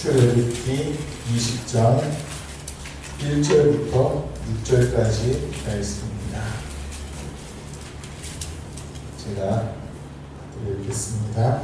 출애굽기 20장 1절부터 6절까지 말씀입니다. 제가 읽겠습니다.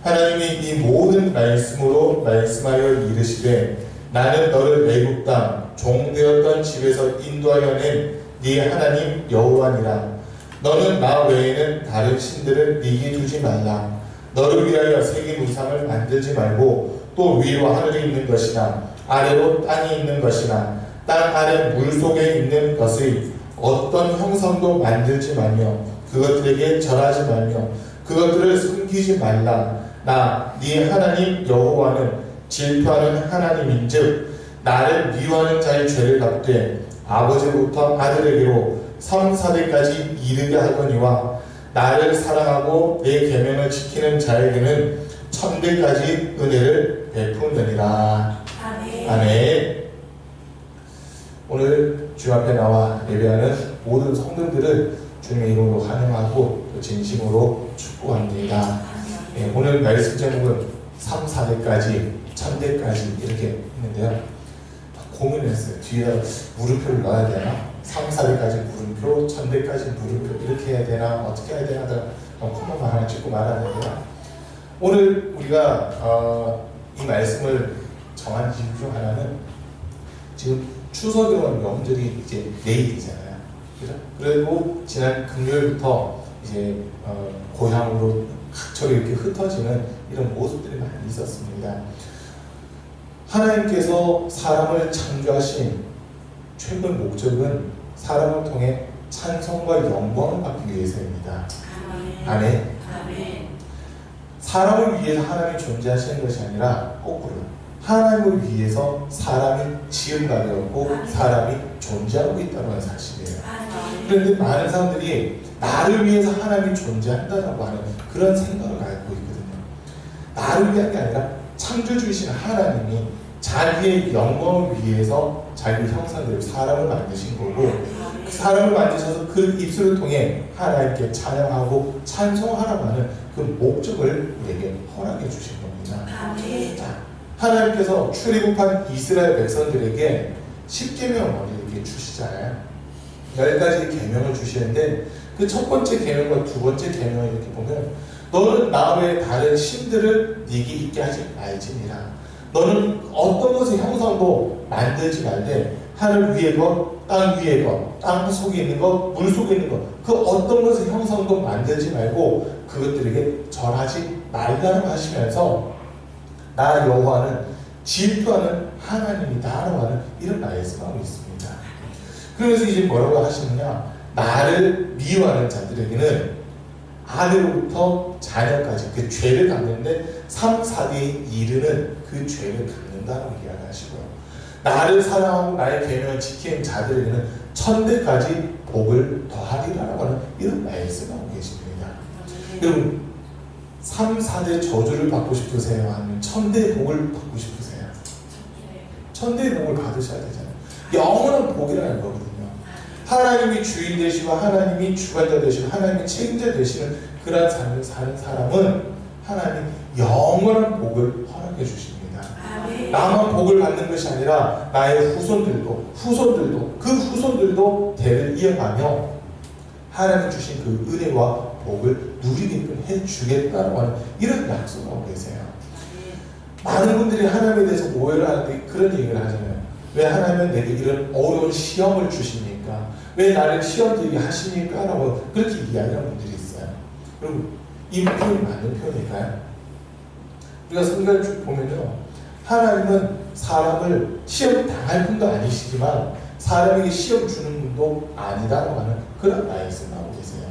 하나님이 이 모든 말씀으로 말씀하여 이르시되 나는 너를 애굽 땅 종되었던 집에서 인도하여 낸 네 하나님 여호와니라. 너는 나 외에는 다른 신들을 네게 두지 말라. 너를 위하여 새긴 우상을 만들지 말고 또 위로 하늘이 있는 것이나 아래로 땅이 있는 것이나 땅 아래 물속에 있는 것의 어떤 형상도 만들지 말며 그것들에게 절하지 말며 그것들을 섬기지 말라. 나 네 하나님 여호와는 질투하는 하나님인즉 나를 미워하는 자의 죄를 갚되 아버지로부터 아들에게로 3, 4대까지 이르게 하거니와 나를 사랑하고 내 계명을 지키는 자에게는 1000대까지 은혜를 베푸느니라. 아멘. 아멘. 오늘 주 앞에 나와 예배하는 모든 성도들을 주님의 이름으로 환영하고 진심으로 축복합니다. 예, 오늘 말씀 제목은 3, 4대까지 1000대까지 이렇게 있는데요. 고민했어요. 뒤에 물음표를 넣어야 되나? 3, 4대까지 물음표, 1000대까지 물음표 이렇게 해야 되나? 어떻게 해야 되나? 코너만 하나 찍고 말아야 되나? 오늘 우리가 이 말씀을 정한 이유 중 하나는 지금 추석에 온 명절이 이제 내일이잖아요. 그죠? 그리고 지난 금요일부터 이제 고향으로 각처로 이렇게 흩어지는 이런 모습들이 많이 있었습니다. 하나님께서 사람을 창조하신 최근 목적은 사람을 통해 찬송과 영광을 받기 위해서입니다. 아멘. 아멘. 사람을 위해서 하나님이 존재하시는 것이 아니라 거꾸로 하나님을 위해서 사람이 지음가 되었고 사람이 존재하고 있다는 건 사실이에요. 그런데 많은 사람들이 나를 위해서 하나님이 존재한다고 하는 그런 생각을 갖고 있거든요. 나를 위한 게 아니라 창조주이신 하나님이 자기의 영광을 위해서 자기 형상대로 사람을 만드신 거고 그 사람을 만드셔서 그 입술을 통해 하나님께 찬양하고 찬송하라고 하는 그 목적을 우리에게 허락해 주신 겁니다. 자, 하나님께서 출애굽한 이스라엘 백성들에게 10계명을 이렇게 주시잖아요. 10가지 계명을 주시는데 그 첫 번째 계명과 두 번째 계명을 이렇게 보면 너는 나 외에 다른 신들을 네게 있게 하지 말지니라. 너는 어떤 것의 형상도 만들지 말되 하늘 위의 것, 땅 위의 것, 땅 속에 있는 것, 물 속에 있는 것 그 어떤 것의 형상도 만들지 말고 그것들에게 절하지 말라고 하시면서 나 여호와는 질투하는 하나님이다라고 하는 이런 말씀하고 있습니다. 그래서 이제 뭐라고 하시느냐, 나를 미워하는 자들에게는 아내로부터 자녀까지 그 죄를 갚는데 3, 4대에 이르는 그 죄를 갚는다고 이야기하시고요. 나를 사랑하고 나의 계명을 지키는 자들에게는 1000대까지 복을 더하리라고 하는 이런 말씀을 하고 계십니다. 여러분 3, 4대 저주를 받고 싶으세요? 아니면 1000대 복을 받고 싶으세요? 1000대의 복을 받으셔야 되잖아요. 영원한 복이라는 거거든요. 하나님이 주인 되시고 하나님이 주관자 되시고 하나님이 책임자 되시는 그러한 삶을 사는 사람은 하나님 영원한 복을 허락해 주십니다. 나만 복을 받는 것이 아니라 나의 후손들도 그 후손들도 대를 이어가며 하나님 주신 그 은혜와 복을 누리게끔 해주겠다고 하는 이런 약속을 하고 계세요. 많은 분들이 하나님에 대해서 오해를 하는데 그런 얘기를 하잖아요. 왜 하나님은 내게 이런 어려운 시험을 주십니까? 왜 나를 시험 들게 하십니까? 라고 그렇게 이야기하는 분들이 있어요. 여러분 이 표현이 맞는 표현일까요? 우리가 성경을 쭉 보면요, 하나님은 사람을 시험 당할 분도 아니시지만 사람에게 시험 주는 분도 아니다라고 하는 그런 말씀을 하고 계세요.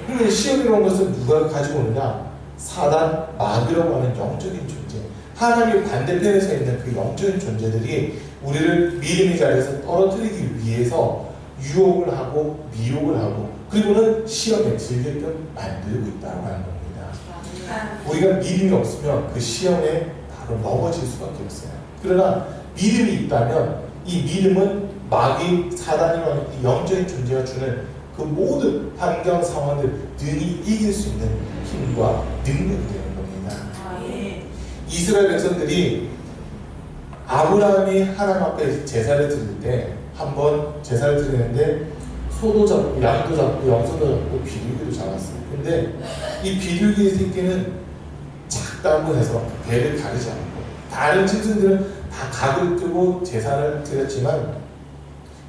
그런데 시험이라는 것은 누가 가지고 오느냐? 사단, 마귀라고 하는 영적인 존재, 하나님의 반대편에 서 있는 그 영적인 존재들이 우리를 믿음의 자리에서 떨어뜨리기 위해서 유혹을 하고 미혹을 하고 그리고는 시험에 들게끔 만들고 있다고 하는 겁니다. 우리가 믿음이 없으면 그 시험에 바로 넘어질 수밖에 없어요. 그러나 믿음이 있다면 이 믿음은 마귀, 사단이라는 영적인 존재가 주는 그 모든 환경 상황을 능히 이길 수 있는 힘과 능력이 되는 겁니다. 이스라엘 백성들이 아브라함이 하나님 앞에 제사를 드릴 때 한번 제사를 드리는데 소도 잡고 양도 잡고 염소도 잡고 비둘기도 잡았어요. 근데 이 비둘기 새끼는 작다고 해서 배를 가르지 않고 다른 짐승들은 다 각을 뜨고 제사를 드렸지만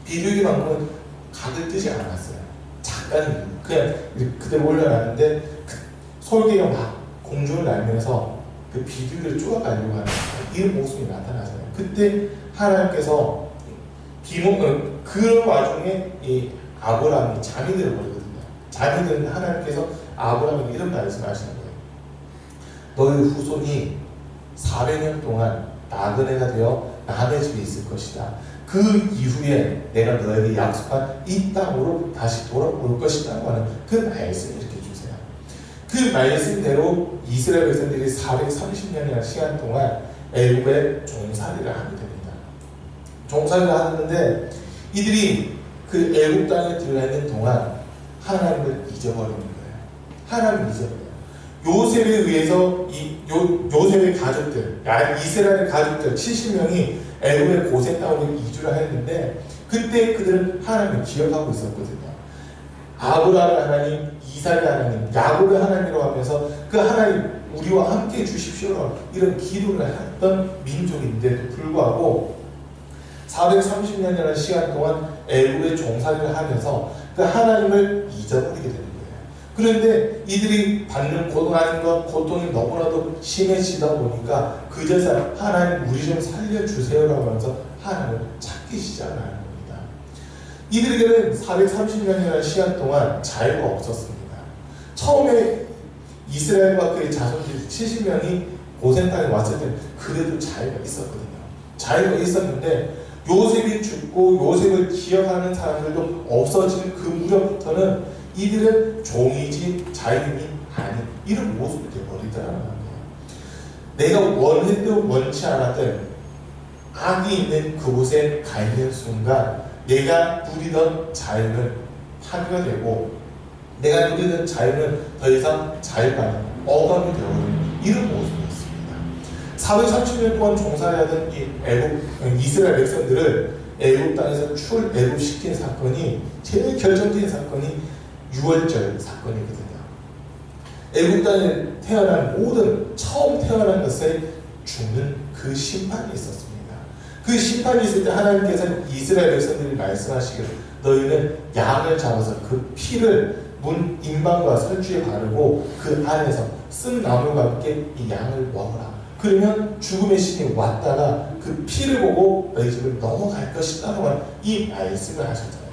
비둘기만큼은 각을 뜨지 않았어요. 작다는 그냥 그대로 올려놨는데 솔개가 막 공중을 날면서 그 비둘기를 쪼아가려고 하는 이런 모습이 나타나잖아요. 그때 하나님께서 그런 와중에 이 아브라함이 잠이 들어버리거든요. 잠이 드는 하나님께서 아브라함에게 이런 말씀하시는 거예요. 너희 후손이 400년 동안 나그네가 되어 남의 집에 있을 것이다. 그 이후에 내가 너에게 약속한 이 땅으로 다시 돌아올 것이라고 하는 그 말씀을 이렇게 주세요. 그 말씀대로 이스라엘 백성들이 430년이라는 시간 동안 애굽에 종살이를 하게 됩니다. 종살이를 하는데 이들이 그 애굽 땅에 들어가 있는 동안 하나님을 잊어버리는 거예요. 하나님을 잊어버려요. 요셉에 의해서 요셉의 가족들, 이스라엘 가족들 70명이 애굽의 고센 땅으로 이주를 했는데 그때 그들은 하나님을 기억하고 있었거든요. 아브라함의 하나님, 이삭의 하나님, 야곱의 하나님이라고 하면서 그 하나님 우리와 함께 주십시오 이런 기도를 했던 민족인데도 불구하고 430년이라는 시간 동안 애굽의 종살이를 하면서 그 하나님을 잊어버리게 되는 거예요. 그런데 이들이 받는 고통이 너무나도 심해지다 보니까 그제서 하나님 우리 좀 살려주세요라고 하면서 하나님을 찾기 시작을 하는 겁니다. 이들에게는 430년이라는 시간 동안 자유가 없었습니다. 처음에 이스라엘과 그의 자손들 70명이 고센 땅에 왔을 때 그래도 자유가 있었거든요. 자유가 있었는데 요셉이 죽고 요셉을 기억하는 사람들도 없어지는 그 무렵부터는 이들은 종이지 자유인이 아닌 이런 모습이 되어버리더라는 거예요. 내가 원했든 원치 않았든 악이 있는 그곳에 가 있는 순간 내가 누리던 자유는 파괴가 되고 내가 누리던 자유는 더 이상 자유가 아닌 억압이 되어버리는 이런 모습이었습니다. 430년 동안 종살이하던 이 이스라엘 백성들을 애굽 땅에서 출애굽시킨 사건이 제일 결정적인 사건이 유월절 사건이거든요. 애굽 땅에 태어난 모든 처음 태어난 것에 죽는 그 심판이 있었습니다. 그 심판이 있을 때 하나님께서 이스라엘 백성들이 말씀하시기를 너희는 양을 잡아서 그 피를 문 임방과 설주에 바르고 그 안에서 쓴 나무와 함께 이 양을 먹어라. 그러면 죽음의 신이 왔다가 그 피를 보고 너희 집을 넘어갈 것이다라고 이 말씀을 하셨잖아요.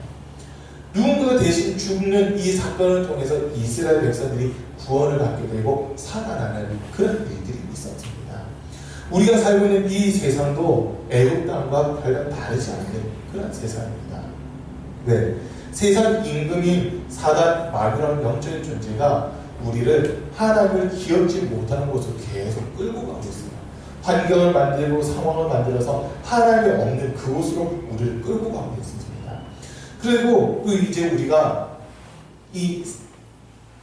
누군가가 대신 죽는 이 사건을 통해서 이스라엘 백성들이 구원을 받게 되고 살아나는 그런 일들이 있었습니다. 우리가 살고 있는 이 세상도 애굽 땅과 별반 다르지 않는 그런 세상입니다. 왜? 세상 임금인 사단 마귀라는 영적인 존재가 우리를 하나님을 기억지 못하는 곳으로 계속 끌고 가고 있어요. 환경을 만들고 상황을 만들어서 하나님이 없는 그곳으로 우리를 끌고 가고 있습니다. 그리고 이제 우리가 이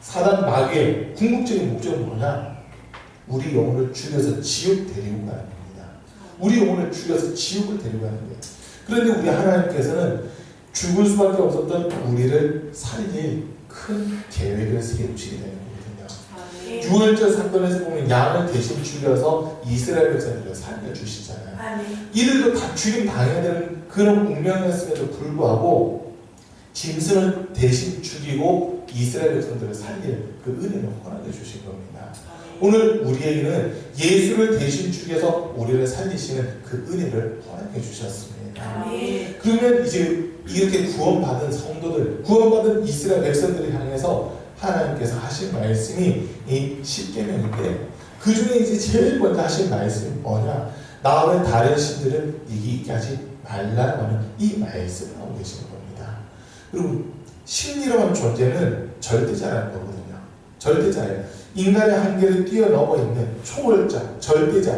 사단 마귀의 궁극적인 목적은 뭐냐? 우리 영혼을 죽여서 지옥 데리고 가는 겁니다. 우리 영혼을 죽여서 지옥을 데려가는 거예요. 그런데 우리 하나님께서는 죽을 수밖에 없었던 우리를 살릴 큰 계획을 세우시게 되는 거거든요. 유월절 사건에서 보면 양을 대신 죽여서 이스라엘 백성들을 살려주시잖아요. 이들도 다 죽임 당해야 되는 그런 운명이었음에도 불구하고 짐승을 대신 죽이고 이스라엘 백성들을 살릴 그 은혜를 허락해 주신 겁니다. 오늘 우리에게는 예수를 대신 죽여서 우리를 살리시는 그 은혜를 허락해 주셨습니다. 그러면 이제 이렇게 구원받은 성도들, 구원받은 이스라엘 백성들을 향해서 하나님께서 하신 말씀이 이 십계명인데 그 중에 이제 제일 먼저 하신 말씀이 뭐냐? 나와 외 다른 신들은 이기게 하지 말라고 하는 이 말씀을 하고 계시는 겁니다. 그리고 신이라고 하는 존재는 절대자라는 거거든요. 절대자예요. 인간의 한계를 뛰어넘어 있는 초월자, 절대자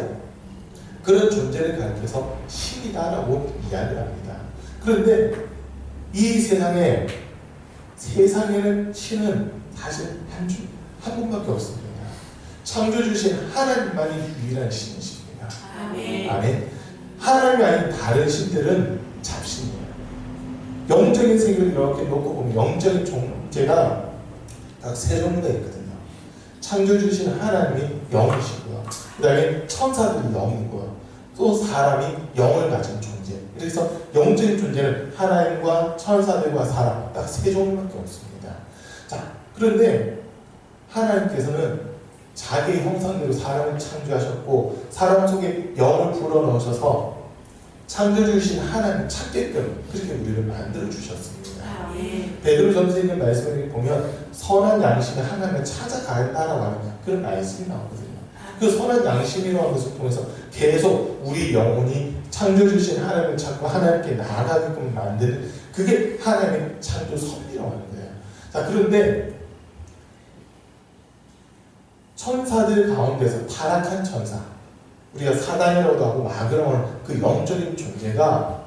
그런 존재를 가리켜서 신이다라고 이야기를 합니다. 그런데 이 세상에는 신은 사실 한 분밖에 없습니다. 창조주신 하나님만이 유일한 신이십니다. 아멘. 아멘. 하나님이 아닌 다른 신들은 잡신이에요. 영적인 세계를 이렇게 놓고 보면 영적인 존재가 딱 세 종류가 있거든요. 창조주신 하나님이 영이시고요. 그 다음에 천사들이 영이고요. 또 사람이 영을 가진 존재. 그래서 영적인 존재는 하나님과 천사들과 사람 딱 세 종류밖에 없습니다. 자, 그런데 하나님께서는 자기의 형상대로 사람을 창조하셨고 사람 속에 영을 불어넣으셔서 창조주신 하나님 찾게끔 그렇게 우리를 만들어 주셨습니다. 베드로전서에 있는 말씀을 보면 선한 양심이 하나님을 찾아가야 한다라고 하는 그런 말씀이 나오거든요. 그 선한 양심이라는 것을 통해서 계속 우리 영혼이 창조주신 하나님을 찾고 하나님께 나아가게끔 만드는 그게 하나님의 창조 섭리라고 하는 거예요. 자, 그런데 천사들 가운데서 타락한 천사, 우리가 사단이라고도 하고 마귀라고 하는 그 영적인 존재가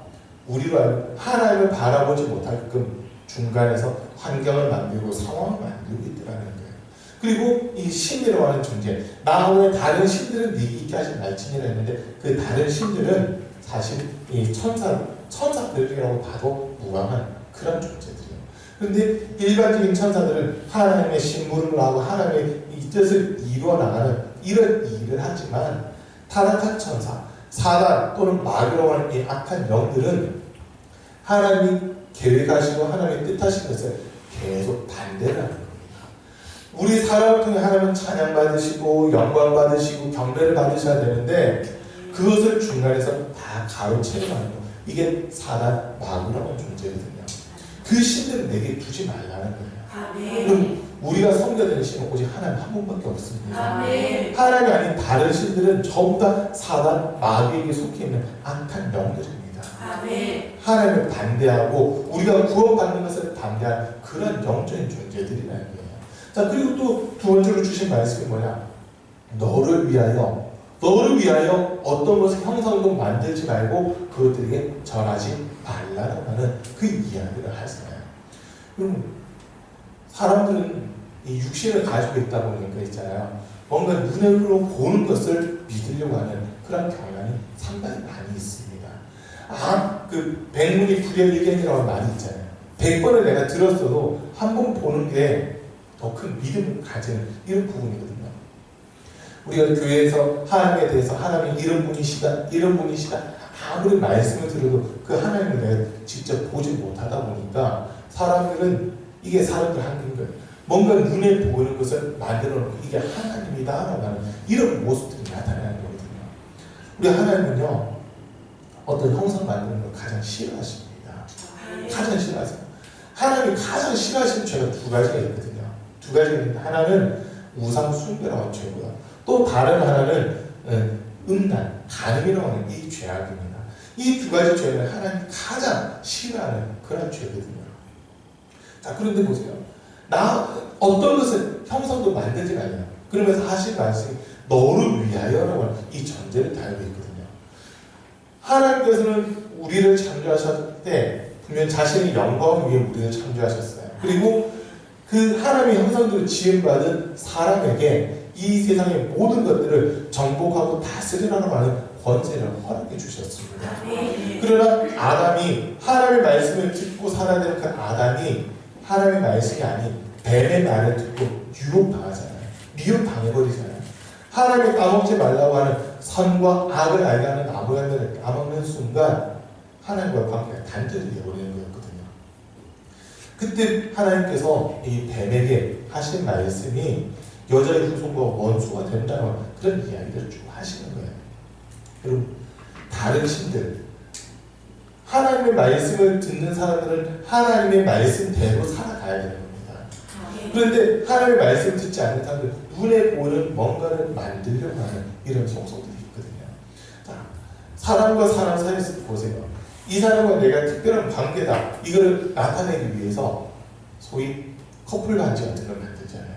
우리로 하나님을 바라보지 못하게끔 중간에서 환경을 만들고 상황을 만들고 있더라는 거예요. 그리고 이 신이라고 하는 존재, 나 외에 다른 신들은 네게 있게 하지 말지니라 했는데 그 다른 신들은 사실 이 천사들이라고 봐도 무방한 그런 존재들이에요. 그런데 일반적인 천사들은 하나님의 심부름을 하고 하나님의 이 뜻을 이루어 나가는 이런 일을 하지만 타락한 천사, 사단 또는 마귀라고 하는 이 악한 영들은 하나님이 계획하시고 하나님의 뜻하신 것을 계속 반대를 하는 겁니다. 우리 사람을 통해 하나님은 찬양받으시고 영광받으시고 경배를 받으셔야 되는데 그것을 중간에서 다 가로채는 하는 거. 이게 사단, 마귀라고 하는 존재거든요. 그 신들은 내게 두지 말라는 거예요. 그럼 우리가 섬겨야 되는 신은 오직 하나님 한 분밖에 없습니다. 하나님이 아닌 다른 신들은 전부 다 사단, 마귀에게 속해 있는 악한 영들입니다. 하나님을 반대하고 우리가 구원받는 것을 반대한 그런 영적인 존재들이라는 거예요. 자, 그리고 또 두 번째로 주신 말씀이 뭐냐? 너를 위하여 어떤 것을 형상도 만들지 말고 그것들에게 전하지 말라라고 하는 그 이야기를 하잖아요. 그럼 사람들은 이 육신을 가지고 있다 보니까 있잖아요. 뭔가 눈으로 보는 것을 믿으려고 하는 그런 경향이 상당히 많이 있습니다. 그 백문이 불여일견이라고 하는 말이 있잖아요. 100번을 내가 들었어도 한 번 보는 게 더 큰 믿음을 가지는 이런 부분이거든요. 우리가 교회에서 하나님에 대해서 하나님이 이런 분이시다 아무리 말씀을 들어도 그 하나님을 내가 직접 보지 못하다 보니까 사람들은 이게 사람들 한계인 거예요. 뭔가 눈에 보이는 것을 만들어 놓고 이게 하나님이다라고 하는 이런 모습들이 나타나는 거거든요. 우리 하나님은요 어떤 형상 만드는 걸 가장 싫어하십니다. 가장 싫어하세요. 하나님이 가장 싫어하시는 죄가 두 가지가 있거든요. 두 가지가 있는데 하나는 우상 숭배라고 하는 죄고요. 또 다른 하나는 음란, 간음이라고 하는 이 죄악입니다. 이 두 가지 죄는 하나님이 가장 싫어하는 그런 죄거든요. 자, 그런데 보세요. 어떤 것을 형상도 만들지 말아요. 그러면서 하신 말씀이 너를 위하여라고 하는 이 전제를 달고 있거든요. 하나님께서는 우리를 창조하셨을 때 분명 자신의 영광을 위해 우리를 창조하셨어요. 그리고 그 하나님의 형상대로 지음받은 사람에게 이 세상의 모든 것들을 정복하고 다스리라고 하는 권세를 허락해 주셨습니다. 그러나 아담이 하나님의 말씀을 듣고 살아야 되는 그 아담이 하나님의 말씀이 아닌 뱀의 말을 듣고 유혹당하잖아요. 미혹당해버리잖아요. 하나님이 까먹지 말라고 하는 선과 악을 알게 하는 나무를 까먹는 순간 하나님과의 관계가 단절이 되어버리는 거였거든요. 그때 하나님께서 이 뱀에게 하신 말씀이 여자의 후손과 원수가 된다는 그런 이야기들을 쭉 하시는 거예요. 그럼 다른 신들, 하나님의 말씀을 듣는 사람들은 하나님의 말씀대로 살아가야 되는 겁니다. 그런데 하나님의 말씀을 듣지 않는 사람들, 눈에 보이는 뭔가를 만들려고 하는 이런 속성들이 있거든요. 자, 사람과 사람 사이에서 보세요. 이 사람과 내가 특별한 관계다. 이걸 나타내기 위해서 소위 커플 반지 같은 걸 만들잖아요.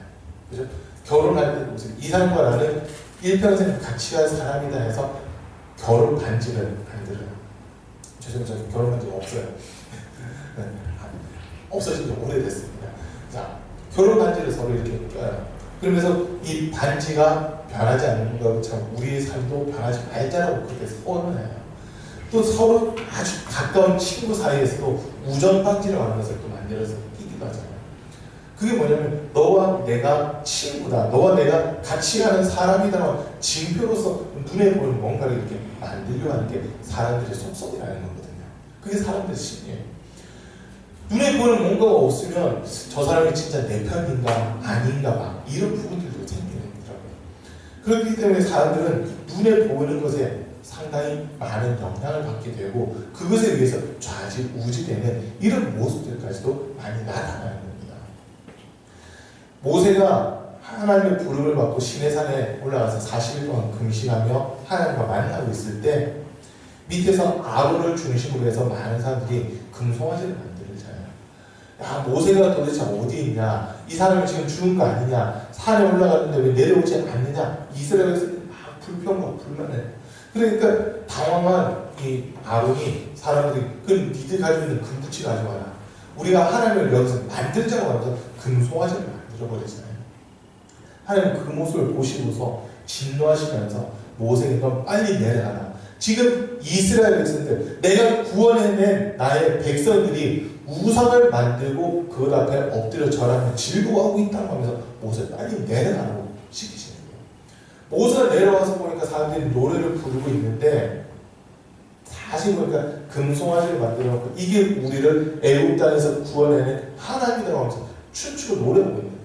그죠? 결혼할 때 보세요. 이 사람과 나는 일평생 같이 갈 사람이다 해서 결혼 반지를 만들어요. 죄송해요. 저 결혼 반지 없어요. 없어진 지 오래됐습니다. 자, 결혼 반지를 서로 이렇게 껴요. 그러면서 이 반지가 변하지 않는 것처럼 우리의 삶도 변하지 말자라고 그렇게 선언해요. 또 서로 아주 가까운 친구 사이에서도 우정 반지라고 것을 또 만들어서 끼기도 하잖아요. 그게 뭐냐면 너와 내가 친구다, 너와 내가 같이 가는 사람이다 징표로서 눈에 보이는 뭔가를 이렇게 만들려 하는 게 사람들의 속성이라는 거거든요. 그게 사람들의 심리예요. 눈에 보이는 뭔가가 없으면 저 사람이 진짜 내 편인가 아닌가 막 이런 부분들도 생기는 거더라고요. 그렇기 때문에 사람들은 눈에 보이는 것에 상당히 많은 영향을 받게 되고 그것에 의해서 좌지우지되는 이런 모습들까지도 많이 나타나는 겁니다. 모세가 하나님의 부름을 받고 시내산에 올라가서 40일 동안 금식하며 하나님과 만나고 있을 때 밑에서 아론을 중심으로 해서 많은 사람들이 금송아지를 만들잖아요. 야, 모세가 도대체 어디에 있냐? 이 사람이 지금 죽은 거 아니냐? 산에 올라갔는데 왜 내려오지 않느냐? 이스라엘에서 막 불평과 불만을. 그러니까 당황한 이 아론이 사람들이 그 니들 가지고 있는 금붙이 가져와라. 우리가 하나님을 여기서 만들자고 하면서 금송아지를 만들어버리잖아요. 하나님 그 모습을 보시고서 진노하시면서 모세가 너 빨리 내려가라. 지금 이스라엘 백성들, 내가 구원해낸 나의 백성들이 우상을 만들고 그것 앞에 엎드려 절하며 즐거워하고 있다고 하면서 모세 빨리 내려가라고 시키시는 거예요. 모세가 내려와서 보니까 사람들이 노래를 부르고 있는데 사실 보니까 금송아지를 만들어놓고 이게 우리를 애굽 땅에서 구원해낸 하나님이라고 하면서 춤추고 노래하고 있는 거예요.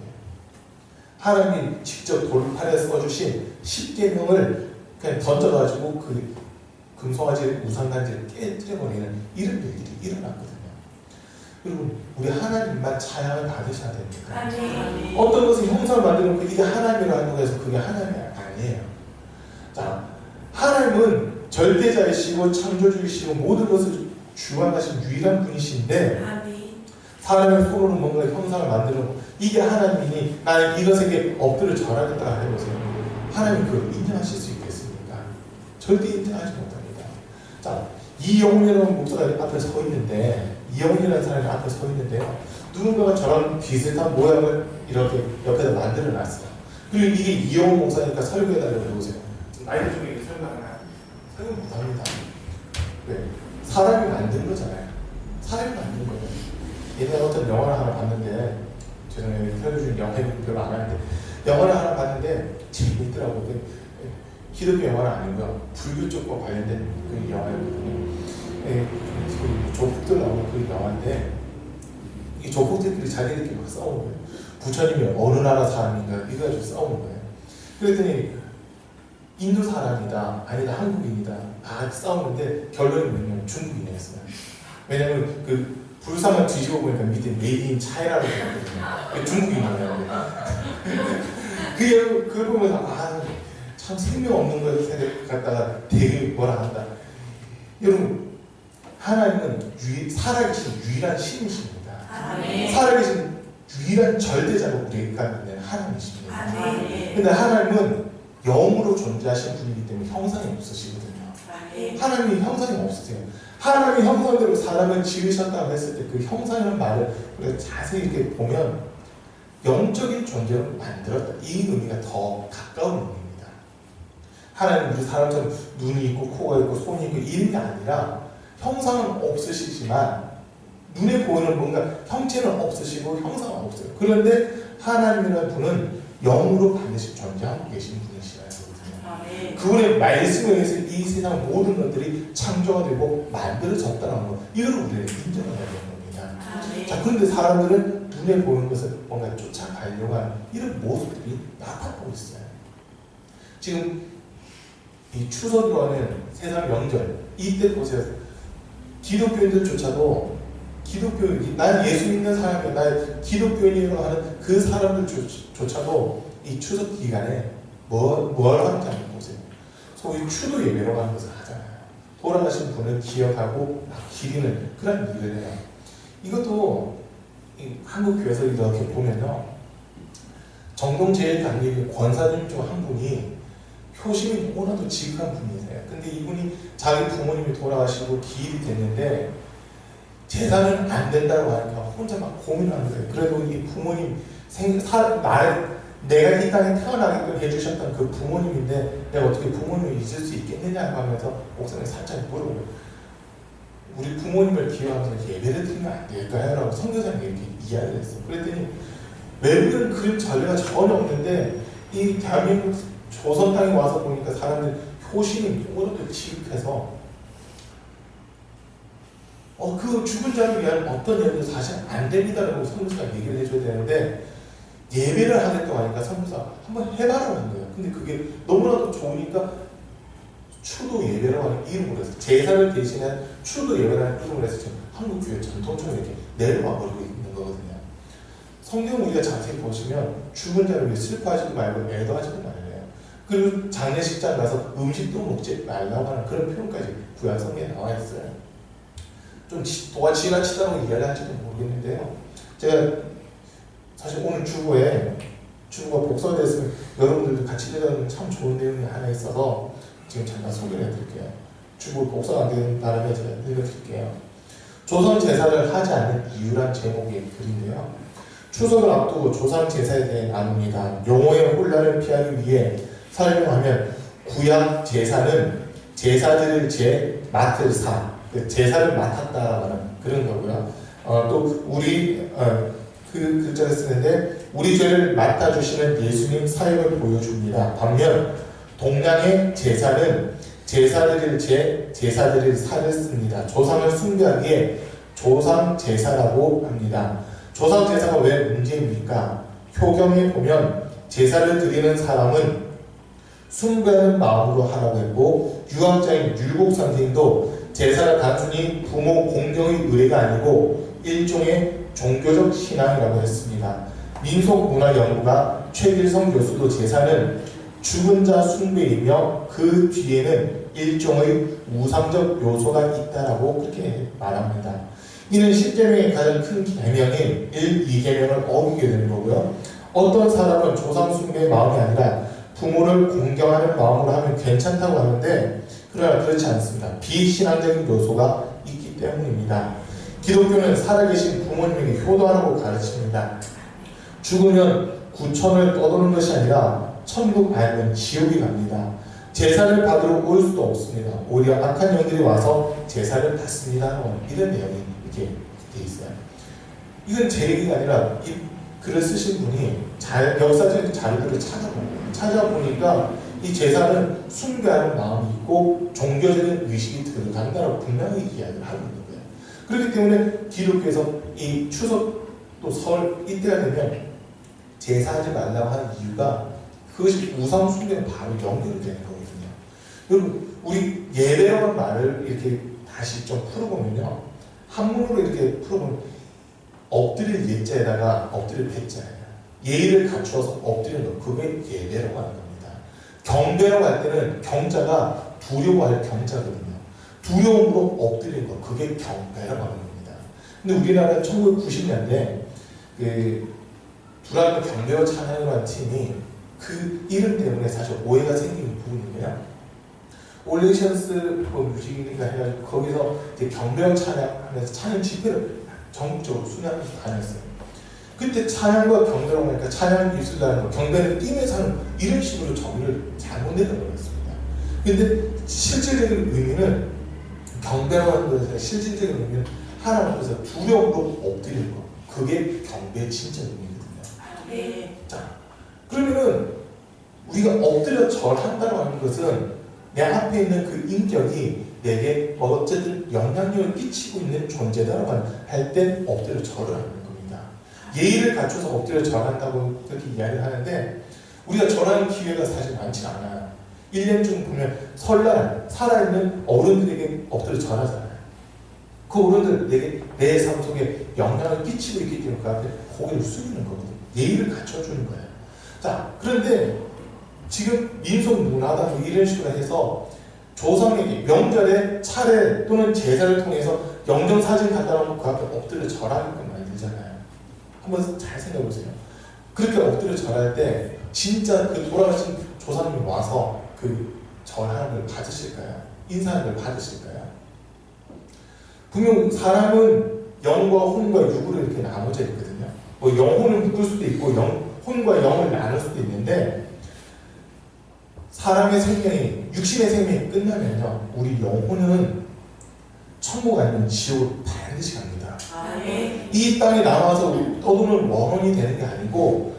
하나님이 직접 돌판에 써주신 10계명을 그냥 던져가지고 그 금송아지 우상단지를 깨뜨려버리는 이런 일들이 일어났거든요. 그리고 우리 하나님만 찬양을 받으셔야 됩니다. 아멘. 어떤 것을 형상을 만들어 놓고 이게 하나님이라고 한다고 해서 그게 하나님이 아니에요. 자, 하나님은 절대자이시고 창조주이시고 모든 것을 주관하신 유일한 분이신데 아멘. 사람의 손으로 뭔가 형상을 만들어 놓고 이게 하나님이니 나는 이것에게 엎드려 절하겠다 해보세요. 하나님 그걸 인정하실 수 있겠습니까? 절대 인정하지 못합니다. 자, 이영훈이라는 목사가 앞에 서 있는데 이영훈이라는 사람이 앞에 서 있는데요. 누군가가 저런 비슷한 모양을 이렇게 옆에다 만들어 놨어요. 그리고 이게 이영훈 목사니까 설교해달라고 해보세요. 나이들 중에 이렇게 설교하나요? 설교 못합니다. 왜? 사람이 만든 거잖아요. 사람이 만든 거예요. 옛날에 어떤 영화를 하나 봤는데 죄송해요. 설교 중에 영화를 별로 안 하는데 영화를 하나 봤는데 재밌더라고요. 기독교 영화는 아니고요. 불교 쪽과 관련된 그 영화였거든요. 그 조폭들 나오는 그 영화인데 이 조폭들끼리 자기들끼리 막 싸우는 거예요. 부처님이 어느 나라 사람인가 이거 가지고 싸우는 거예요. 그랬더니 인도 사람이다 아니다 한국인이다 싸우는데 결론이 뭐냐면 중국인이었어요. 왜냐면 그 불상을 뒤집어 보니까 밑에 메이드 인 차이라고 되거든요. 중국인이에요. 그걸 보면서 참 생명 없는 걸 갖다가 되게 뭐라 한다. 여러분 하나님은 살아계신 유일한 신이십니다. 아멘. 살아계신 유일한 절대자로 우리가 있는 하나님이십니다. 그런데 하나님은 영으로 존재하신 분이기 때문에 형상이 없으시거든요. 아멘. 하나님이 형상이 없으세요. 하나님의 형상대로 사람을 지으셨다고 했을 때 그 형상이라는 말을 우리가 자세히 이렇게 보면 영적인 존재로 만들었다. 이 의미가 더 가까운 의미입니다. 하나님 우리 사람처럼 눈이 있고 코가 있고 손이 있고 이런 게 아니라 형상은 없으시지만 눈에 보이는 뭔가 형체는 없으시고 형상은 없어요. 그런데 하나님이라는 분은 영으로 반드시 존재하고 계신 분이시라는 거거든요. 그분의 말씀에 의해서 이 세상 모든 것들이 창조가 되고 만들어졌다는 것 이걸 우리는 인정해야 되는 겁니다. 자, 그런데 사람들은 눈에 보이는 것을 뭔가 쫓아가려고 하는 이런 모습들이 나타나고 있어요. 지금 이 추석이라고 하는 세상 명절 이때 보세요. 기독교인들조차도 난 예수 믿는 사람이야 난 기독교인이라고 하는 그 사람들조차도 이 추석 기간에 뭘 하는지 한번 보세요. 소위 추도 예배라고 하는 것을 하잖아요. 돌아가신 분을 기억하고 기리는 그런 일을 해요. 이것도 한국 교회에서 이렇게 보면요. 정동제일관리의 권사님 중 한 분이 효심이 너무나도 지극한 분이세요. 근데 이분이 자기 부모님이 돌아가시고 기일이 됐는데 재산은 안 된다고 하니까 혼자 막 고민하는 거예요. 그래도 이 부모님 내가 이 땅에 태어나게끔 해주셨던 그 부모님인데 내가 어떻게 부모님을 잊을 수 있겠느냐 하면서 목사님이 살짝 물어보고 우리 부모님을 기억하면서 예배를 드리면 안 될까요? 라고 선교사님이 이렇게 이야기를 했어요. 그랬더니 외국은 그런 전례가 전혀 없는데 이 대한민국 조선 땅에 와서 보니까 사람들 효신이 오늘도 지극해서 그 죽은 자를 위한 어떤 예배도 사실 안 됩니다라고 선교사가 얘기를 해줘야 되는데 예배를 하겠다고 하니까 선교사가 한번 해봐라고 한 거예요. 근데 그게 너무나도 좋으니까 추도 예배라고 하는 이름으로 해서 제사를 대신한 추도 예배라는 이름으로 해서 지금 한국교회 전통처럼 이렇게 내려와 버리고 있는 거거든요. 성경 우리가 자세히 보시면 죽은 자를 위해 슬퍼하지도 말고 애도하지도 말래요. 그리고 장례식장 가서 음식도 먹지 말라고 하는 그런 표현까지 구약 성경에 나와 있어요. 좀 도가 지나치다고 이해를 할지도 모르겠는데요. 제가 사실 오늘 주보가 복사가 됐으면 여러분들도 같이 읽어보면 참 좋은 내용이 하나 있어서 지금 잠깐 소개를 해드릴게요. 주보 복사가 안 되는 바람에 제가 읽어드릴게요. 조선 제사를 하지 않는 이유란 제목의 글인데요. 추석을 앞두고 조상 제사에 대해 나눕니다. 용어의 혼란을 피하기 위해 설명하면 구약 제사는 제사들을 맡을 사, 제사를 맡았다라고 하는 그런 거고요. 또 우리 그 글자를 쓰는데 우리 죄를 맡아주시는 예수님 사역을 보여줍니다. 반면 동양의 제사는 제사드릴 제사드릴 사를 씁니다. 조상을 숭배하기에 조상 제사라고 합니다. 조상 제사가 왜 문제입니까? 효경에 보면 제사를 드리는 사람은 숭배하는 마음으로 하라고 했고 유학자인 율곡 선생도 제사가 단순히 부모 공경의 의례가 아니고 일종의 종교적 신앙이라고 했습니다. 민속문화연구가 최길성 교수도 제사는 죽은 자 숭배이며 그 뒤에는 일종의 우상적 요소가 있다라고 그렇게 말합니다. 이는 십계명의 가장 큰 계명인 1, 2계명을 어기게 되는 거고요. 어떤 사람은 조상 숭배의 마음이 아니라 부모를 공경하는 마음으로 하면 괜찮다고 하는데 그러나 그렇지 않습니다. 비신앙적인 요소가 있기 때문입니다. 기독교는 살아계신 부모님에게 효도하라고 가르칩니다. 죽으면 구천을 떠도는 것이 아니라 천국 아니면 지옥이 갑니다. 제사를 받으러 올 수도 없습니다. 오히려 악한 영들이 와서 제사를 받습니다. 이런 내용이 이렇게 되어 있어요. 이건 제 얘기가 아니라 이 글을 쓰신 분이 역사적인 자료들을 찾아보니까 이 제사는 숭배하는 마음이 있고 종교적인 의식이 들어간다고 분명히 이야기를 하고 있는 거예요. 그렇기 때문에 기독교에서 이 추석 또 설 이때가 되면 제사하지 말라고 하는 이유가 그것이 우상 숭배는 바로 연결되는 거거든요. 여러분 우리 예배라는 말을 이렇게 다시 좀 풀어보면요. 한문으로 이렇게 풀어보면 엎드릴 예자에다가 엎드릴 배자예요. 예의를 갖추어서 엎드리는 것, 그게 예배라고 하는 겁니다. 경배라고 할 때는 경자가 두려워할 경자거든요. 두려움으로 엎드리는 것, 그게 경배라고 하는 겁니다. 근데 우리나라는 1990년대 불안한 경배와 찬양이라는 팀이 그 이름 때문에 사실 오해가 생기는 부분이에요. 올레이션스 뮤직이니까 해가지고 거기서 이제 경배와 찬양하면서 찬양 집회를 전국적으로 수행하면서 다녔어요. 그때 찬양과 경배라고 하니까 찬양은 입술라는 거, 경배는 뛰면서 하는 이런 식으로 정의를 잘못 내려버렸습니다. 근데 실질적인 의미는 경배라고 하는 것에서 실질적인 의미는 하나님 앞에서 두려움으로 엎드리는 거, 그게 경배의 진짜 의미거든요. 네. 자, 그러면은 우리가 엎드려 절한다고 하는 것은 내 앞에 있는 그 인격이 내게 어쨌든 영향력을 끼치고 있는 존재다라고 할 때 엎드려 절을 하는 겁니다. 예의를 갖춰서 엎드려 절한다고 그렇게 이야기를 하는데 우리가 절하는 기회가 사실 많지 않아요. 1년 중 보면 설날 살아있는 어른들에게 엎드려 절하잖아요. 그 어른들 내게 내 삶 속에 영향을 끼치고 있기 때문에 그 앞에 고개를 숙이는 거거든요. 예의를 갖춰주는 거예요. 자, 그런데 지금 민속 문화다 뭐 이런 식으로 해서 조상에게 명절에 차례 또는 제사를 통해서 영정사진 갖다 놓고 그 앞에 엎드려 절하게끔 만들잖아요. 한번 잘 생각해 보세요. 그렇게 엎드려 절할 때 진짜 그 돌아가신 조상님이 와서 그 절하는 걸 받으실까요? 인사하는 걸 받으실까요? 분명 사람은 영과 혼과 육으로 이렇게 나눠져 있거든요. 뭐 영혼은 묶을 수도 있고 혼과 영을 나눌 수도 있는데 사람의 생명이, 육신의 생명이 끝나면요, 우리 영혼은 천국 아니면 지옥 반드시 갑니다. 이 땅에 남아서 떠도는 원혼이 되는 게 아니고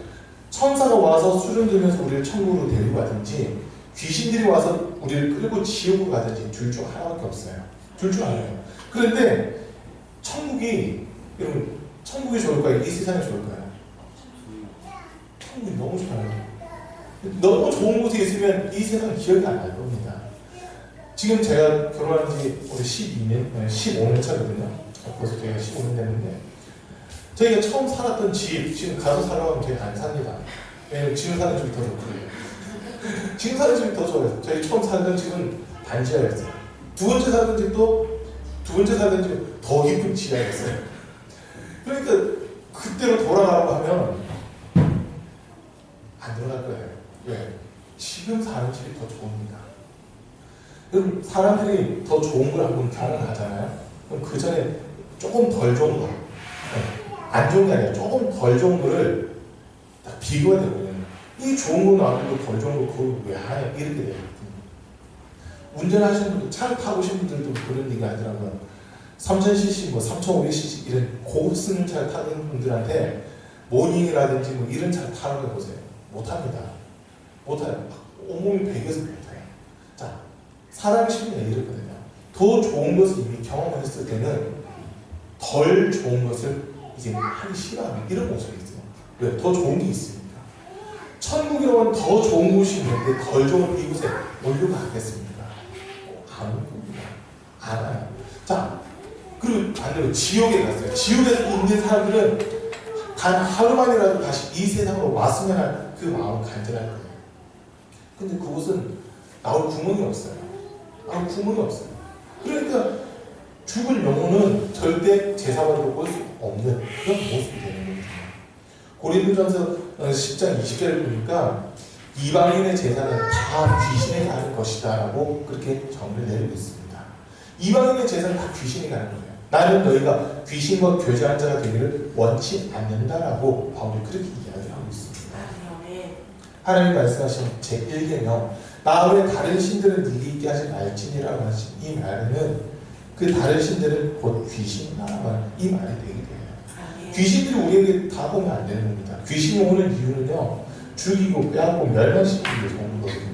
천사가 와서 수련 들면서 우리를 천국으로 데리고 가든지 귀신들이 와서 우리를 끌고 지옥으로 가든지 둘 중 하나밖에 없어요. 둘 중 하나예요. 그런데 천국이, 여러분, 천국이 좋을까요? 이 세상이 좋을까요? 천국이 너무 좋아요. 너무 좋은 곳에 있으면 이 세상은 기억이 안 날 겁니다. 지금 제가 결혼한 지 올해 15년 차거든요. 벌써 제가 15년 됐는데, 저희가 처음 살았던 집, 지금 가서 살아가면 저희가 안 삽니다. 왜냐면 지금 사는 집이 더 좋거든요. 지금 사는 집이 더 좋아요. 저희 처음 살던 집은 반지하였어요. 두 번째 살던 집도, 두 번째 살던 집은 더 깊은 지하였어요. 그러니까 그때로 돌아가라고 하면 안 돌아갈 거예요. 왜? 지금 사는 집이 더 좋습니다. 그럼 사람들이 더 좋은 걸 한번 경험하잖아요. 그럼 그 전에 조금 덜 좋은 거, 안 좋은 게 아니라 조금 덜 좋은 거를 딱 비교가 되거든요. 이 좋은 거 나오고 덜 좋은 거 그걸 왜 하냐 이렇게 되거든요. 운전하시는 분들, 차를 타고 오신 분들도 그런 얘기 하더라고요. 3000cc, 뭐 3500cc 이런 고급 쓰는 차를 타는 분들한테 모닝이라든지 뭐 이런 차를 타는 거 보세요. 못합니다. 못해요. 온몸이 베겨서 못해요. 자, 사람의 심리가 이렇거든요. 더 좋은 것을 이미 경험했을 때는 덜 좋은 것을 이제 하기 싫어하는 이런 모습이 있어요. 왜? 더 좋은 게 있으니까. 천국이라고 하면 더 좋은 곳이 있는데 덜 좋은 이곳에 올려가 하겠습니까? 안 옵니다. 안 와요. 자, 그리고 반대로 지옥에 갔어요. 지옥에 있는 사람들은 단 하루만이라도 다시 이 세상으로 왔으면 하는 그 마음은 간절할 거예요. 근데 그곳은 나올 구멍이 없어요. 나올 구멍이 없어요. 그러니까 죽을 영혼은 절대 제사받으러 올 수 없는 그런 모습이 되는 겁니다. 고린도전서 10장 20절을 보니까 이방인의 제사는 다 귀신에 가는 것이다 라고 그렇게 정리를 내리고 있습니다. 이방인의 제사는 다 귀신이 가는 거예요. 나는 너희가 귀신과 교제한 자가 되기를 원치 않는다라고 바울이 그렇게 이야기하고 있습니다. 하나님 말씀하신 제1계명 나 외에 다른 신들은 네게 있게 하지 말지니라고 하신 이 말에는 그 다른 신들은 곧 귀신이라는 이 말이 되게 돼요. 귀신들이 우리에게 다가오면 안 되는 겁니다. 귀신이 오는 이유는요, 죽이고 빼앗고 멸망시키기 위해서 오는 거거든요.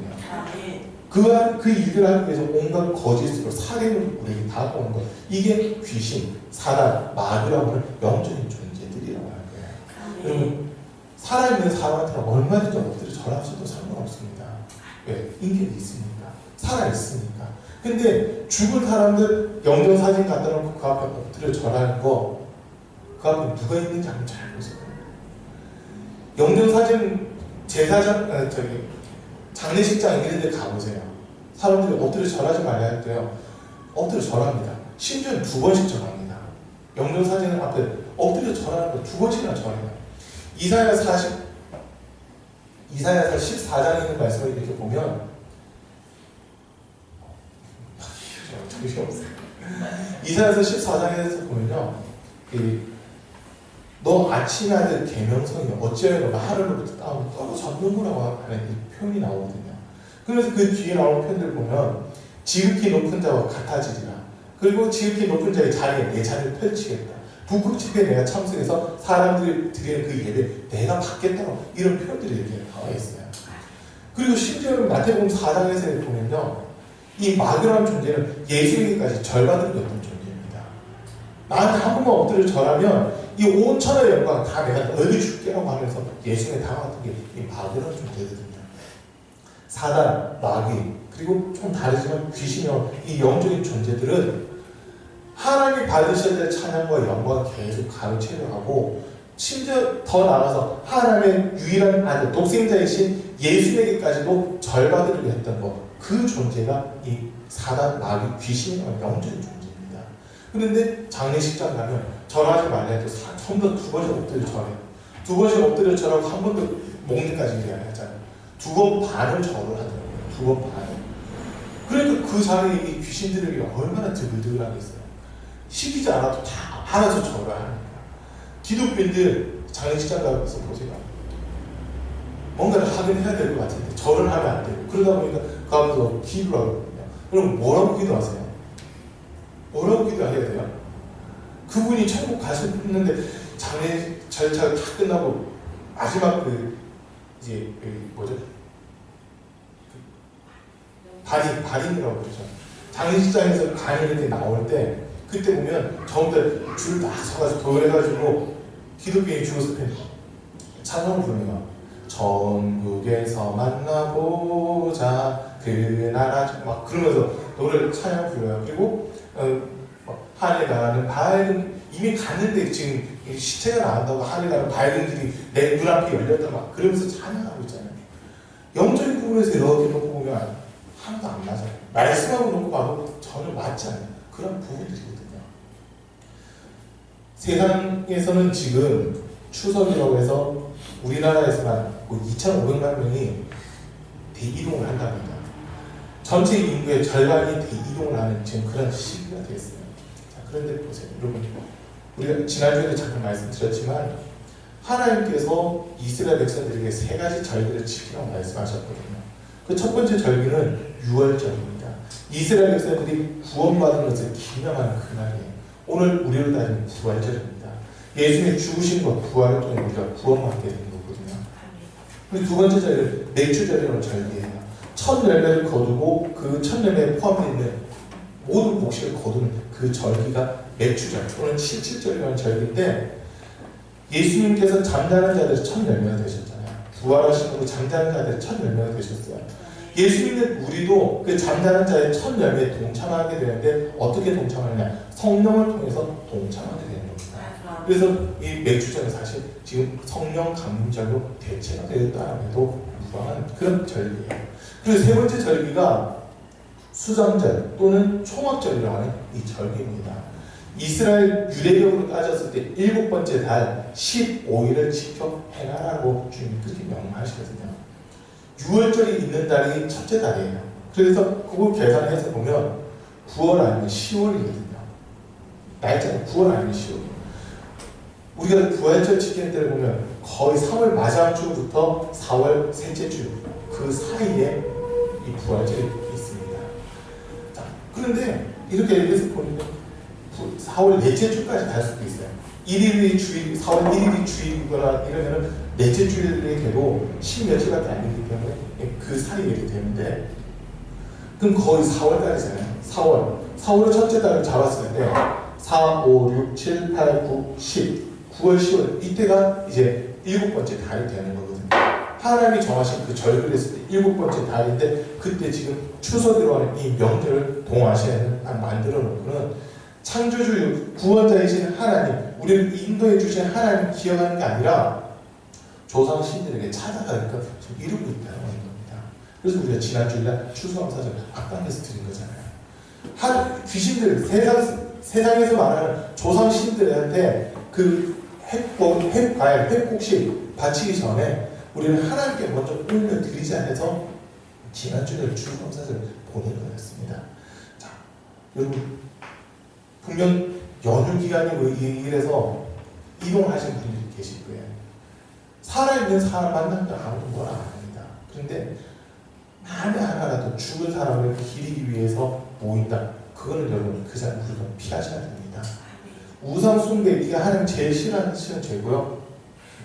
그 일들을 하기 위해서 온갖 거짓으로 살인으로 우리에게 다가오는 것, 이게 귀신, 사단, 마귀라고 하는 영적인 존재들이라고 하는 거예요. 여러분, 살아있는 사람한테는 얼마든지 엎드려 절하셔도 상관없습니다. 왜? 인격이 있으니까, 살아있으니까. 근데 죽은 사람들 영정사진 갖다 놓고 그 앞에 엎드려 절하는 거, 그 앞에 누가 있는지 한번 잘 보세요. 영정사진 제사장, 장례식장 이런 데 가보세요. 사람들이 엎드려 절하지 말라 할 때요, 엎드려 절합니다. 심지어는 2번씩 절합니다. 영정사진 앞에 엎드려 절하는 거 2번씩이나 절해요. 이사야서 14장에 있는 말씀을 이렇게 보면 이사야서 14장에서 보면요, 너 아침의 아들 계명성이 어찌하여 하늘로부터 떨어졌느냐고 하는 이 표현이 나오거든요. 그래서 그 뒤에 나오는 표현들 보면 지극히 높은 자와 같아지리라. 그리고 지극히 높은 자의 자리에 내 자리를 펼치겠다. 북극 집회에 내가 참석해서 사람들이 드리는 그 예배 내가 받겠다고 이런 표현들이 이렇게 나와 있어요. 그리고 심지어는 마태복음 4장에서 보면요, 이 마귀라는 존재는 예수에게까지 절받은 어떤 존재입니다. 나한테 한 번만 엎드려 절하면 이 5천의 영광 다 내가 너에게 줄게라고 하면서 예수에 다가왔던 게 이 마귀라는 존재거든요. 사단, 마귀, 그리고 좀 다르지만 귀신이요, 이 영적인 존재들은 하나님이 받으셔야 될 찬양과 영광을 계속 가로채려 하고, 심지어 더 나아가서 하나님의 유일한 아들, 독생자이신 예수에게까지도 절받으려고 했던 것, 그 존재가 이 사단, 마귀, 귀신이라는 영적인 존재입니다. 그런데 장례식장 가면 절하지 말라 해도 처음부터 2번씩 엎드려 절해요. 2번씩 엎드려 절하고 한 번 더 목리까지 이야기하잖아요. 2번 반을 절을 하더라고요. 2번 반을. 그러니까 그 자리에 이 귀신들에게 얼마나 드글드글하겠어요. 시키지 않아도 다 알아서 절을 하니까. 기독교인들 장례식장 가서 보세요. 뭔가를 하긴 해야 될 것 같은데 절을 하면 안 되고 그러다 보니까 그 앞에서 기도를 하거든요. 그럼 뭐라고 기도하세요? 뭐라고 기도해야 돼요? 그분이 천국 가셨는데 장례 절차가 다 끝나고 마지막 이제 뭐죠? 발인이라고 그러죠. 장례식장에서 간이 이렇게 나올 때 그때 보면 전부 줄 다 서가지고 도열해가지고 기독교인이 죽어서 찬송을 부르면 전국에서 만나보자 그 나라 막 그러면서 노래를 찬양 불러요. 그리고 하늘 가는 밝은 이미 갔는데 지금 시체가 나온다고 하늘 가는 밝은 길이 내 눈앞에 열렸다 막 그러면서 찬양하고 있잖아요. 영적인 부분에서 이렇게 놓고 보면 하나도 안 맞아요. 말씀하고 놓고 봐도 전혀 맞지 않아요. 그런 부분들이거든요. 세상에서는 지금 추석이라고 해서 우리나라에서만 2,500만 명이 대이동을 한답니다. 전체 인구의 절반이 대이동을 하는 지금 그런 시기가 되었어요. 자, 그런데 보세요. 여러분, 우리가 지난주에도 잠깐 말씀드렸지만 하나님께서 이스라엘 백성들에게 3가지 절기를 지키라고 말씀하셨거든요. 그 첫 번째 절기는 유월절입니다. 이스라엘 백성들이 구원받은 것을 기념하는 그날이에요. 오늘 우리로 따지면 부활절입니다. 예수님의 죽으신 것 부활을 통해 우리가 구원받게 되는 거거든요. 그리고 두 번째 절기는 맥주절이라는 절기예요. 첫 열매를 거두고 그 첫 열매에 포함되어 있는 모든 곡식을 거두는 그 절기가 맥주절 또는 칠칠절이라는 절기인데 예수님께서 잠자는 자들의 첫 열매가 되셨잖아요. 부활하신 후로 잠자는 자들의 첫 열매가 되셨어요. 예수님은 우리도 그 잠자는 자의 첫 열매에 동참하게 되는데 어떻게 동참하느냐? 성령을 통해서 동참하게 되는 겁니다. 그래서 이 맥주절은 사실 지금 성령 강림절로 대체가 되었다는 해도 무방한 그런 절기예요. 그리고 세 번째 절기가 수장절 또는 총합절이라고 하는 이 절기입니다. 이스라엘 유대적으로 따졌을 때 7번째 달 15일을 지켜 행하라고 주님이 그렇게 명하시거든요. 6월절이 있는 달이 첫째 달이에요. 그래서 그걸 계산해서 보면 9월 아니면 10월이거든요. 날짜는 9월 아니면 10월. 우리가 부활절 지키는 때를 보면 거의 3월 마지막 주부터 4월 셋째 주 그 사이에 이 부활절이 있습니다. 자, 그런데 이렇게 얘기해서 보니까 4월 넷째 주까지 갈 수도 있어요. 1일이 주일, 4월 1일이 주일이거나 이러면은 넷째 주일이 돼도 10며칠밖에 안 되기 때문에 그 사이에 이렇게 되는데 그럼 거의 4월달이잖아요. 4월을 첫째 달을 잡았을 때 4, 5, 6, 7, 8, 9, 10 9월, 10월 이때가 이제 7번째 달이 되는 거거든요. 하나님이 정하신 그 절기를 했을 때 7번째 달인데 그때 지금 추석이라고 하는 이 명절을 동아시아에는 딱 만들어 놓고는 창조주 구원자이신 하나님, 우리를 인도해 주신 하나님 기억하는 게 아니라 조상 신들에게 찾아가니까 지금 이루고 있다는 겁니다. 그래서 우리가 지난주일날 추수감사절 앞당겨서 드린 거잖아요. 귀신들, 세상에서 말하는 조상 신들한테 그 횟과일, 횟국식 바치기 전에 우리는 하나님께 먼저 꿈을 드리지 않아서 지난주에 추수감사절 보내는 거였습니다. 자, 여러분 분명 연휴 기간이고 이래서 이동하신 분들이 계실 거예요. 살아있는 사람 만나면 아무도 뭐라 안 합니다. 그런데 만에 하나라도 죽은 사람을 기리기 위해서 모인다. 그거는 여러분 그 자리를 피하셔야 됩니다. 우상 숭배 이게 하나님 제일 싫어하는 죄고요.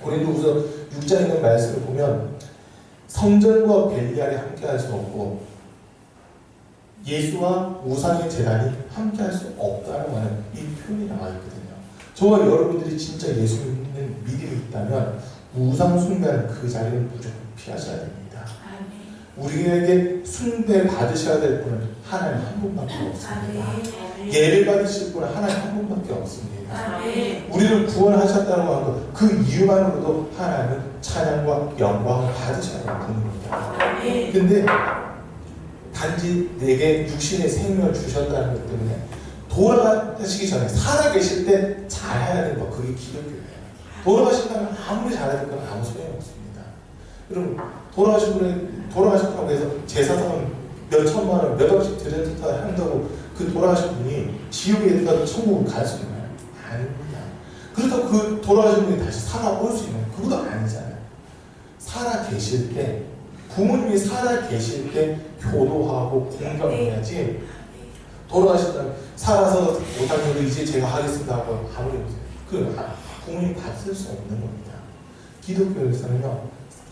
고린도후서 6장에 있는 말씀을 보면 성전과 벨리알이 함께할 수 없고 예수와 우상의 재단이 함께할 수 없다고 하는 이 표현이 나와 있거든요. 저와 여러분들이 진짜 예수 믿는 믿음이 있다면 우상 숭배하는 그 자리를 무조건 피하셔야 됩니다. 우리에게 숭배 받으셔야 될 분은 하나님 한 분밖에 없습니다. 예배 받으실 분은 하나님 한 분밖에 없습니다. 우리를 구원하셨다는 것, 그 이유만으로도 하나님은 찬양과 영광을 받으셔야 하는 분입니다. 그런데 단지 내게 육신의 생명을 주셨다는 것 때문에 돌아가시기 전에 살아계실 때 잘해야 되는 거, 그게 기독교예요. 돌아가신다면 아무리 잘해야 건 아무 소용이 없습니다. 여러분 돌아가셨다고 해서 제사상은 몇 천만 원, 몇 억씩 드렸다 한다고 그 돌아가신 분이 지옥에 가도 천국을 갈 수 있나요? 아닙니다. 그렇다고 그 돌아가신 분이 다시 살아올 수 있나요? 그것도 아니잖아요. 살아 계실 때, 부모님이 살아 계실 때 효도하고 공경해야지, 돌아가신다 살아서 못하는 걸 이제 제가 하겠습니다 하고 아무리 그 부모님 받을 수 없는 겁니다. 기독교에서는요,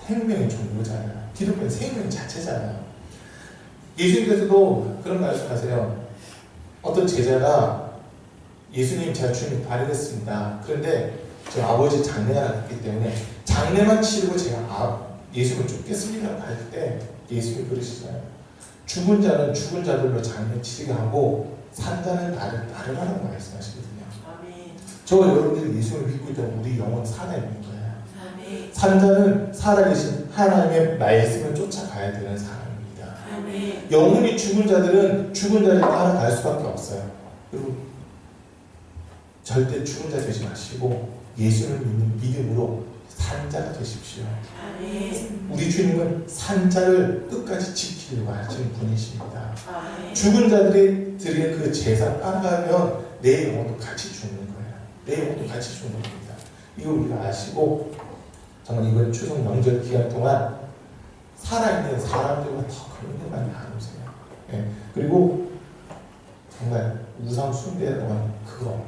생명의 종교잖아요. 기독교는 생명 자체잖아요. 예수님께서도 그런 말씀하세요. 어떤 제자가 예수님 제가 주님 바르겠습니다. 그런데 제 아버지 장례가 났기 때문에 장례만 치르고 제가 예수님을 쫓겠습니다 할 때 예수님이 그러시잖아요. 죽은 자는 죽은 자들로 장례 치르게 하고 산 자는 나를 따르라고 말씀하시거든요. 저 여러분들이 예수님을 믿고 있다면 우리 영혼 살아있는 거예요. 산 자는 살아계신 하나님의 말씀을 쫓아가야 되는 사람입니다. 영혼이 죽은 자들은 죽은 자를 따라갈 수밖에 없어요. 그리고 절대 죽은 자 되지 마시고 예수를 믿는 믿음으로 산자가 되십시오. 우리 주님은 산자를 끝까지 지키려고 하시는 분이십니다. 죽은 자들이 드리는 그 제사 따라가면 내 영혼도 같이 죽는 거예요. 내 영혼도 같이 죽는 겁니다. 이거 우리가 아시고 정말 이번 추석 명절 기간 동안 살아있는 사람들과 더 그런 게 많이 나누세요. 예. 그리고 정말 우상 숭배하는 그거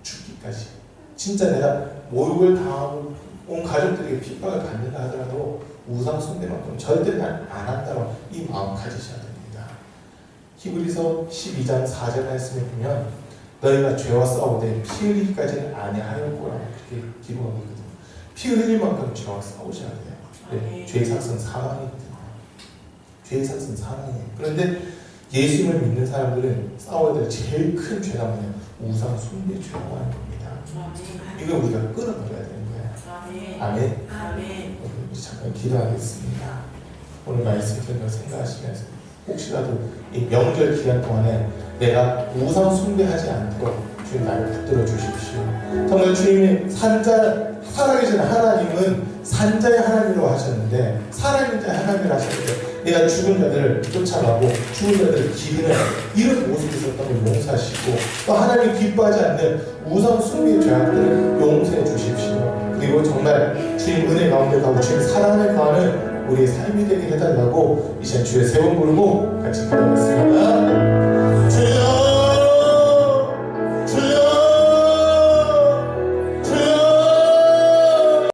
죽기까지 진짜 내가 모욕을 당하고 온 가족들에게 핍박을 받는다 하더라도 우상 숭배만큼 절대 안 한다고 이 마음 가지셔야 됩니다. 히브리서 12장 4절 말씀에 보면 너희가 죄와 싸우되 피 흘리기까지는 아니하였구나 그렇게 기록하고 있거든요. 피 흘릴 만큼 죄와 싸우셔야 돼요. 네, 죄의 삭은 사망이거든요. 죄의 삭은 사망이에요. 그런데 예수님을 믿는 사람들은 싸워야 될 제일 큰 죄가 뭐냐? 우상 숭배 죄라고 하는 겁니다. 이걸 우리가 끊어버려야 되는 거예요. 아멘. 우리 잠깐 기도하겠습니다. 오늘 말씀 들은 걸 생각하시면서 혹시라도 이 명절 기간 동안에 내가 우상 숭배하지 않도록 주님 나를 붙들어 주십시오. 정말 주님이 살아계신 하나님은 산자의 하나님이라고 하셨는데 살아있는 자의 하나님이라고 하셨는데 내가 죽은 자들을 쫓아가고 죽은 자들을 기리는 이런 모습이 있었던 걸 용서하시고 또 하나님이 기뻐하지 않는 우상 숭배의 죄악들을 용서해 주십시오. 그리고 정말 주님 은혜 가운데 가고 주님 사랑을 가하는 우리의 삶이 되게 해달라고 이 시간 주의 세 번 부르고 같이 기도하겠습니다.